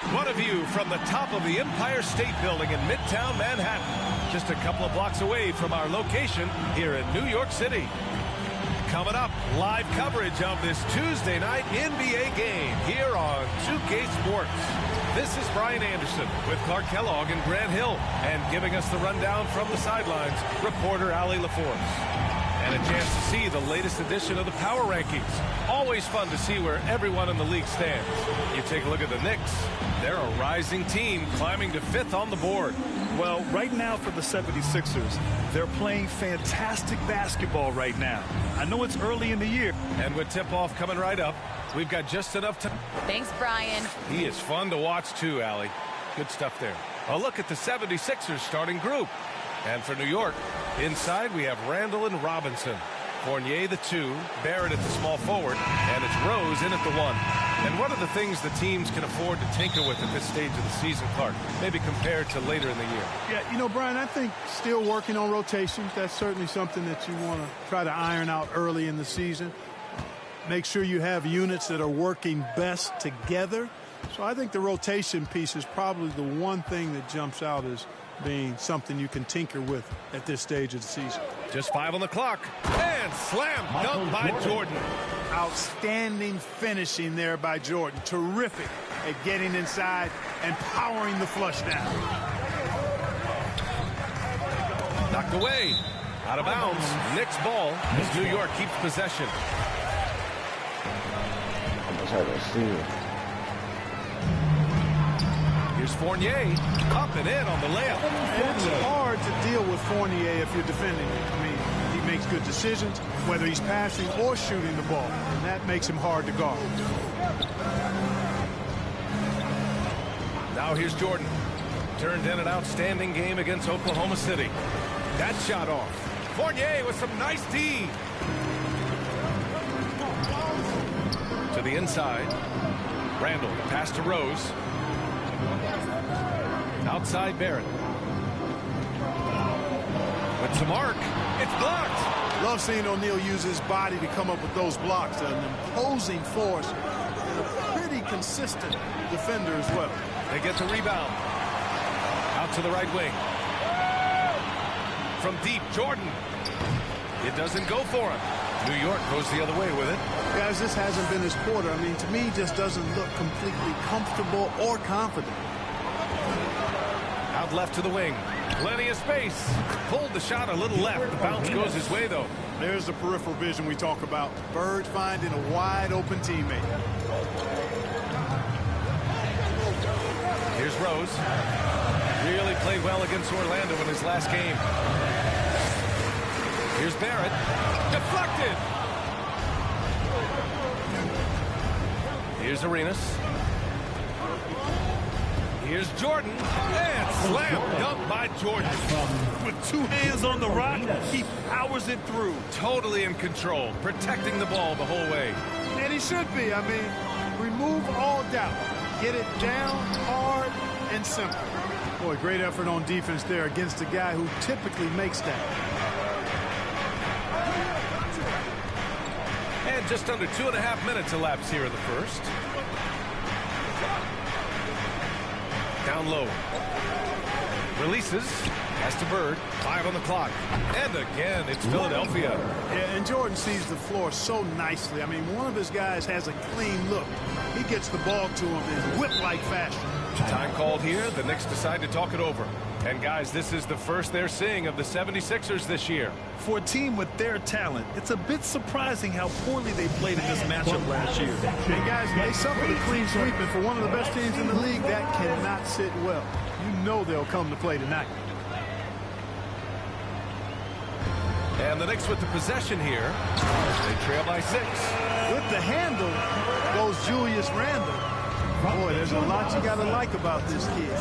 What a view from the top of the Empire State Building in Midtown Manhattan. Just a couple of blocks away from our location here in New York City. Coming up, live coverage of this Tuesday night NBA game here on 2K Sports. This is Brian Anderson with Clark Kellogg and Grant Hill. And giving us the rundown from the sidelines, reporter Allie LaForce. And a chance to see the latest edition of the Power Rankings. Always fun to see where everyone in the league stands. You take a look at the Knicks. They're a rising team climbing to 5th on the board. Well, right now for the 76ers, they're playing fantastic basketball right now. I know it's early in the year. And with tip-off coming right up, we've got just enough time. Thanks, Brian. He is fun to watch too, Allie. Good stuff there. A look at the 76ers starting group. And for New York, inside we have Randall and Robinson. Fournier the 2, Barrett at the small forward, and it's Rose in at the 1. And what are the things the teams can afford to tinker with at this stage of the season, Clark, maybe compared to later in the year? Yeah, you know, Brian, I think still working on rotations. That's certainly something that you want to try to iron out early in the season. Make sure you have units that are working best together. So I think the rotation piece is probably the one thing that jumps out as being something you can tinker with at this stage of the season. Just 5 on the clock. And slam dunk by Jordan. Outstanding finishing there by Jordan. Terrific at getting inside and powering the flush down. Knocked away. Out of bounds. Knicks ball as New York keeps possession. Here's Fournier, up and in on the layup. And it's hard to deal with Fournier if you're defending him. I mean, he makes good decisions, whether he's passing or shooting the ball, and that makes him hard to guard. Now here's Jordan. Turned in an outstanding game against Oklahoma City. That shot off. Fournier with some nice D. To the inside. Randall, pass to Rose. Outside Barrett. With some arc. It's blocked. Love seeing O'Neal use his body to come up with those blocks. An imposing force and a pretty consistent defender as well. They get the rebound. Out to the right wing. From deep, Jordan. It doesn't go for him. New York goes the other way with it. Guys, this hasn't been his quarter. I mean, to me, just doesn't look completely comfortable or confident. Out left to the wing. Plenty of space. Pulled the shot a little left. The bounce goes his way, though. There's the peripheral vision we talk about. Bird finding a wide-open teammate. Here's Rose. Really played well against Orlando in his last game. Here's Barrett. Deflected. Here's Arenas. Here's Jordan. And slam dunk by Jordan. With 2 hands on the rock, he powers it through. Totally in control, protecting the ball the whole way. And he should be. I mean, remove all doubt. Get it down, hard, and simple. Boy, great effort on defense there against a guy who typically makes that. And just under 2.5 minutes elapsed here in the first. Down low. Releases. Pass to Bird. 5 on the clock. And again, it's Philadelphia. Yeah, and Jordan sees the floor so nicely. I mean, one of his guys has a clean look. He gets the ball to him in whip-like fashion. Time called here. The Knicks decide to talk it over. And, guys, this is the first they're seeing of the 76ers this year. For a team with their talent, it's a bit surprising how poorly they played in this matchup last year. And, guys, they suffered a clean sweep, and for one of the best teams in the league, that cannot sit well. You know they'll come to play tonight. And the Knicks with the possession here. They trail by 6. With the handle goes Julius Randle. Boy, there's a lot you got to like about this kid.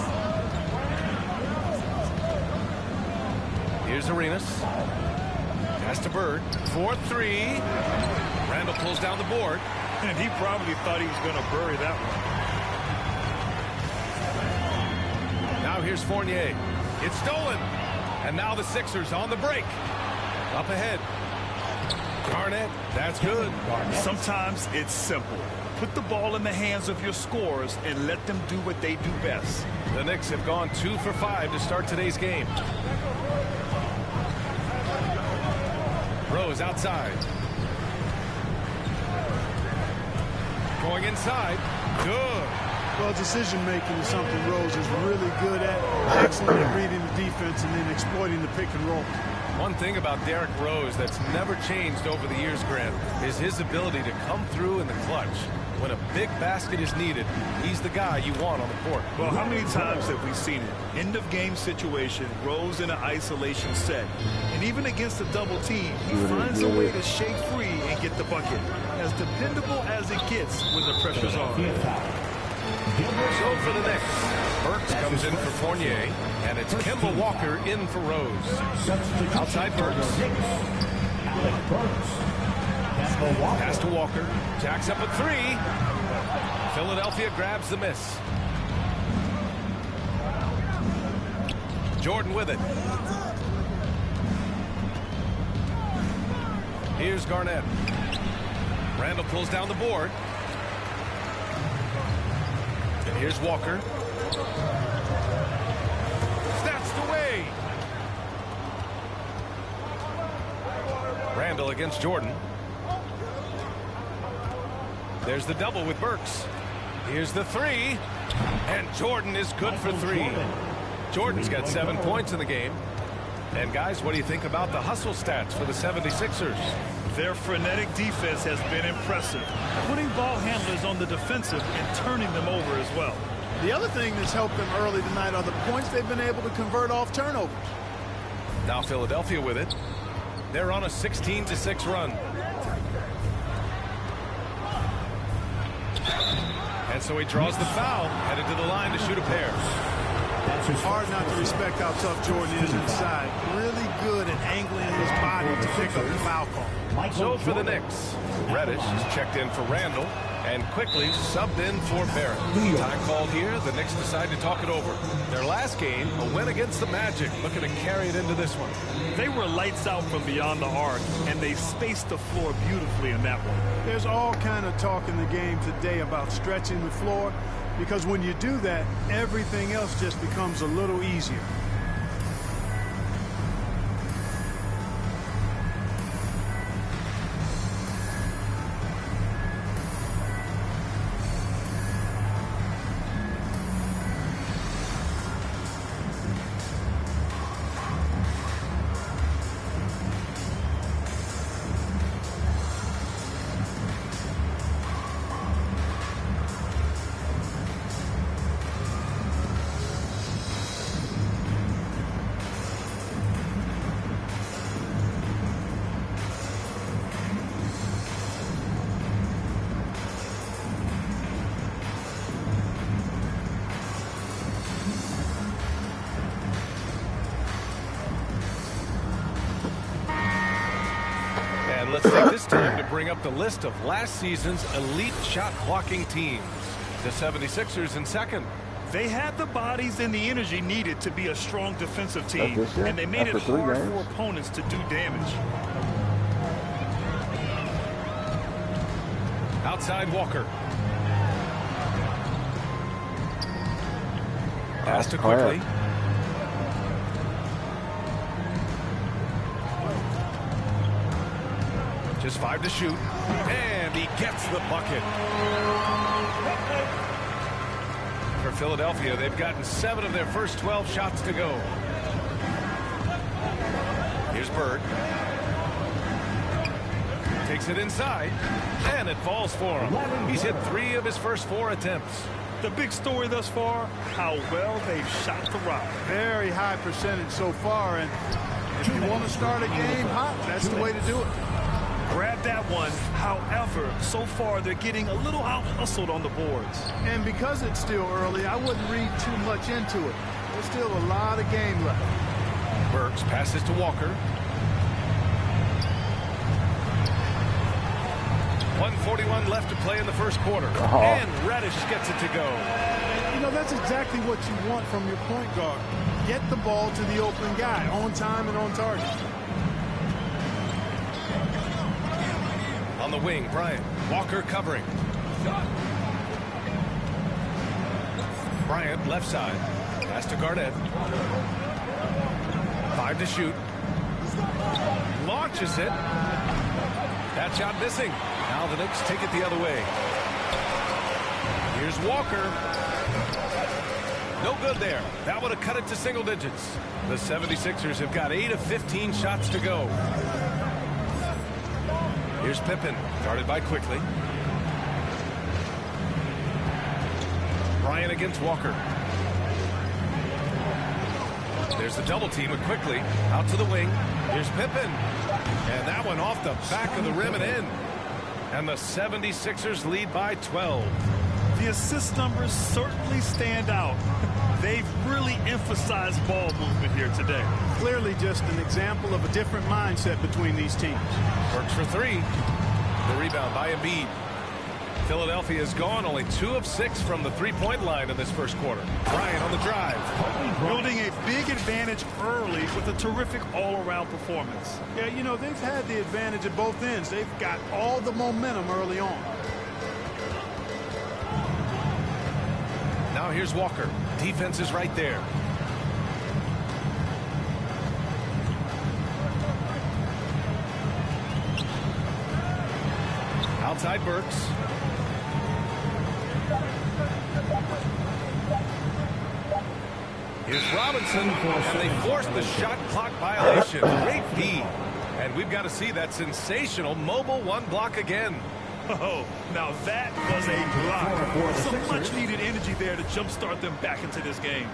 Here's Arenas. Pass to Bird. 4-3. Randall pulls down the board. And he probably thought he was going to bury that one. Now here's Fournier. It's stolen. And now the Sixers on the break. Up ahead. Garnett. That's good. Sometimes it's simple. Put the ball in the hands of your scorers and let them do what they do best. The Knicks have gone 2 for 5 to start today's game. Rose outside. Going inside. Good. Well, decision-making is something Rose is really good at. Excellent at reading the defense and then exploiting the pick and roll. One thing about Derrick Rose that's never changed over the years, Grant, is his ability to come through in the clutch. When a big basket is needed, he's the guy you want on the court. Well, how many times have we seen it? End-of-game situation, Rose in an isolation set. And even against a double team, he finds a way to shake free and get the bucket. As dependable as it gets when the pressure's on. So for the Knicks, Burks comes in for Fournier, and it's Kemba Walker in for Rose. Outside Burks. Pass to Walker. Jacks up a three. Philadelphia grabs the miss. Jordan with it. Here's Garnett. Randall pulls down the board. And here's Walker. Snatched away. Randall against Jordan. There's the double with Burks. Here's the three. And Jordan is good for three. Jordan's got 7 points in the game. And guys, what do you think about the hustle stats for the 76ers? Their frenetic defense has been impressive. Putting ball handlers on the defensive and turning them over as well. The other thing that's helped them early tonight are the points they've been able to convert off turnovers. Now Philadelphia with it. They're on a 16-6 run. And so he draws the foul, headed to the line to shoot a pair. It's hard not to respect how tough Jordan is inside. Really good at angling his body to pick up the foul call. So for the Knicks, Reddish is checked in for Randall and quickly subbed in for Barrett. Time called here. The Knicks decide to talk it over. Their last game, a win against the Magic, looking to carry it into this one. They were lights out from beyond the arc, and they spaced the floor beautifully in that one. There's all kind of talk in the game today about stretching the floor, because when you do that, everything else just becomes a little easier. Let's take this time to bring up the list of last season's elite shot blocking teams. The 76ers in second. They had the bodies and the energy needed to be a strong defensive team, and they made it hard for opponents to do damage. Outside Walker. Pass to quickly. Just 5 to shoot. And he gets the bucket. For Philadelphia, they've gotten 7 of their first 12 shots to go. Here's Bird. Takes it inside. And it falls for him. He's hit 3 of his first 4 attempts. The big story thus far, how well they've shot the rock. Very high percentage so far. And if you want to start a game hot, that's the way to do it. Grab that one. However, so far they're getting a little out-hustled on the boards. And because it's still early, I wouldn't read too much into it. There's still a lot of game left. Burks passes to Walker. 1:41 left to play in the first quarter. And Reddish gets it to go. You know, that's exactly what you want from your point guard. Get the ball to the open guy on time and on target. On the wing, Bryant. Walker covering. Bryant, left side. Pass to Garnett. 5 to shoot. Launches it. That shot missing. Now the Knicks take it the other way. Here's Walker. No good there. That would have cut it to single digits. The 76ers have got 8 of 15 shots to go. Here's Pippen, guarded by Quickly. Bryant against Walker. There's the double team with Quickly. Out to the wing. Here's Pippen. And that one off the back of the rim and in. And the 76ers lead by 12. The assist numbers certainly stand out. They've really emphasized ball movement here today. Clearly just an example of a different mindset between these teams. Works for 3. The rebound by Embiid. Philadelphia is gone, only 2 of 6 from the three-point line in this first quarter. Bryant on the drive. Building a big advantage early with a terrific all-around performance. Yeah, you know, they've had the advantage at both ends. They've got all the momentum early on. Now here's Walker. Defense is right there. Outside Burks. Here's Robinson, and they force the shot clock violation. Great feed. And we've got to see that sensational mobile one block again. Oh, now that was a block. Some much-needed energy there to jumpstart them back into this game.